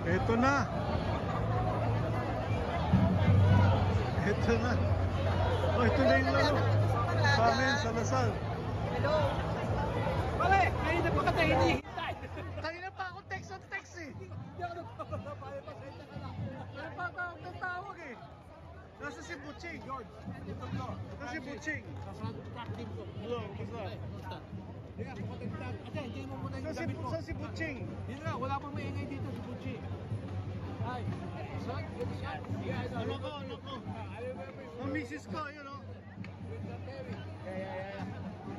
Ito na. Ito na. Oh, ito na yung laro. Sa amin, sa Lasal. Hello. Pare, ngayon na pa ka tayo hinihintay. Kanina pa ako text on text eh. Hindi ako nagpapalapaya pa sa ito ka lang. Ano pa ako tatawag eh. Nasa si Butching. George, ito ko. Ito si Butching. Kasado ko taktim ko. Hello, kumusta? Kaya, kapatid na. Ate, hindi mo muna yung Saan gamit mo. si Butching? Yun nga, wala pang maingay dito si Butchi. Hi. Son, good shot. Yeah, I know. Ano ko? I remember you. Ang misis ko, yun o. With the Terry. Yeah.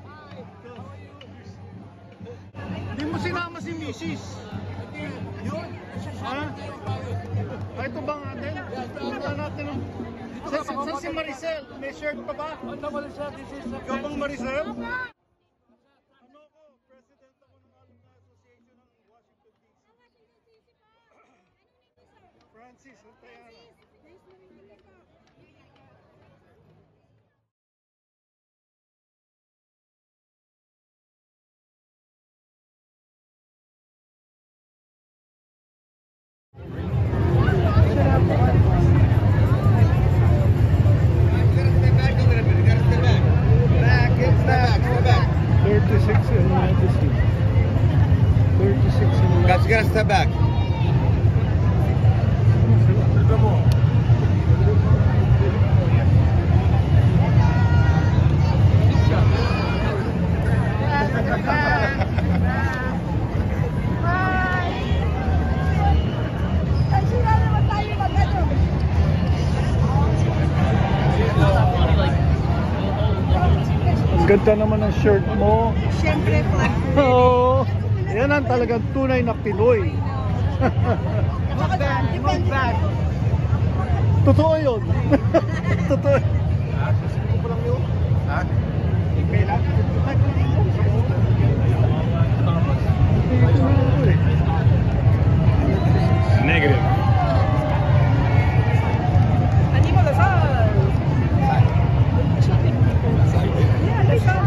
Hi, how are you? Hindi mo sinama si misis. Hindi, yun. Ha? Ah, ito bang atin? Punta natin o. Saan si Maricel? May shirt pa ba? Ano ba siya? This is Ikaw bang Maricel? Ano ko? President ako ng Alumni Association ng Washington DC. Francis Santayana. Guys, you gotta step back. Ganda naman ng shirt mo. Siyempre, flag. Oo. Yan ang talagang tunay na Pinoy. Totoo yun. Totoo. Ha? Negative. Animo Lasal. Yeah, Lasal.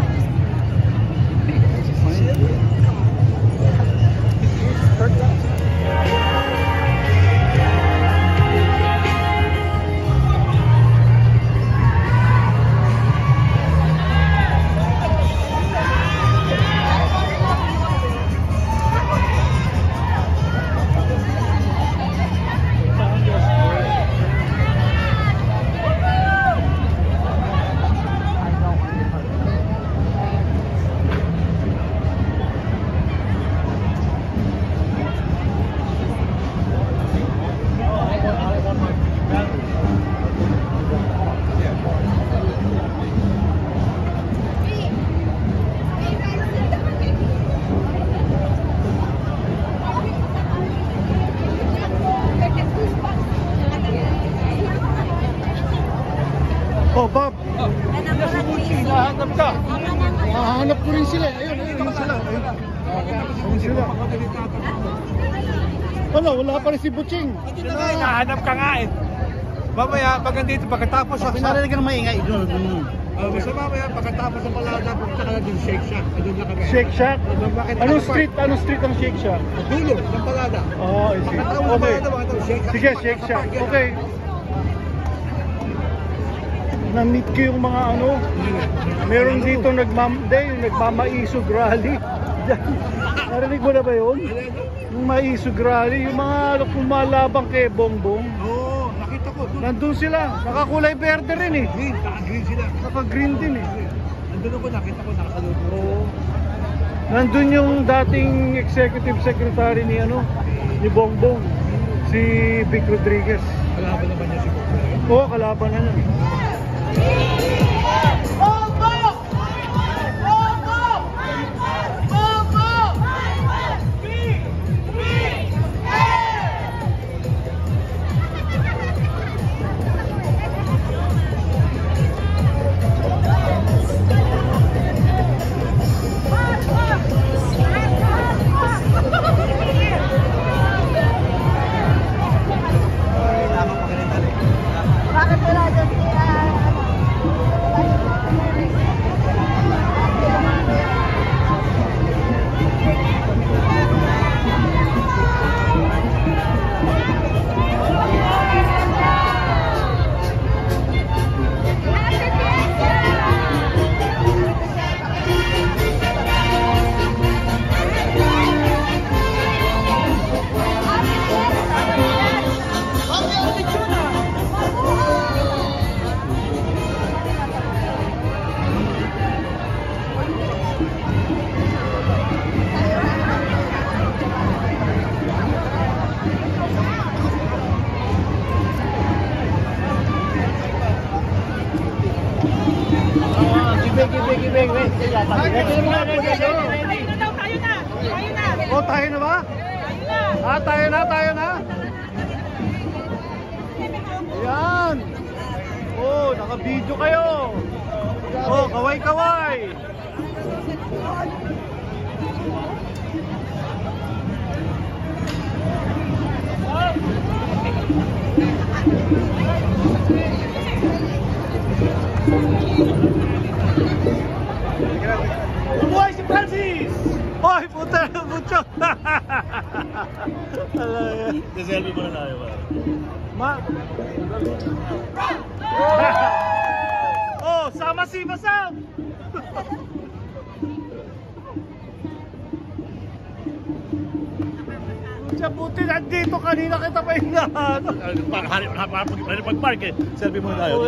Oh, Bob. Hinahanap ka. Hahanap ko rin sila. Ayun sila. Ayun sila. Ano, wala pa rin si Butching. Nahanap ka nga eh. Mamaya, pag andito, pagkatapos sa... Pinarinig ka na maingay. Basta mamaya, pagkatapos sa Palada, punta ka na din Shake Shack. Doon na kami. Shake Shack? Anong street ang Shake Shack? Dulo, ng Palada. Oh, I see. Pagkatapos ng Okay. Palada, makatapos Shake Shack. Sige, Shake Shack. Okay. Na-meet ko yung mga ano, meron dito nagmamaisog rally. Narinig mo na ba yun? Yung maisog rally, yung mga kumalabang kay Bongbong. Oo, nakita ko. Nandun sila, nakakulay berde rin eh. Green, naka-green sila. Naka-green din eh. Nandun ako, nakita ko, nakasalubong. Oo. Nandun yung dating executive secretary ni Bongbong, si Vic Rodriguez. Kalaban naman niya si Bongbong. Oo, kalaban na niya. Bakit wala dyan si Oh, tayo na ba? Ah, tayo na. Ayan. Oh, naka-video kayo. Oh, kaway-kaway. Buhay si Francis! Hoy, puta na mucho. Selfie muna tayo ba? Ma. Oh, sama si Masam. Pucha, buti nandito kanina kita pa hinahan. Pag-park eh. Selfie muna tayo.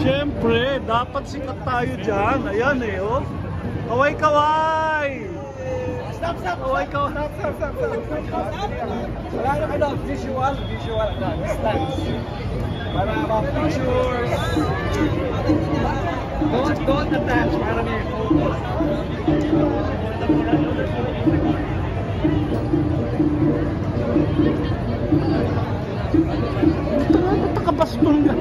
Siyempre, dapat sikat tayo dyan. Ayan eh, oh. Kaway-kaway! Stop! Kaway-kaway! Wala na kayo, visual distance. Para pictures. Don't attach, para may focus. Ba't nakabaston ka?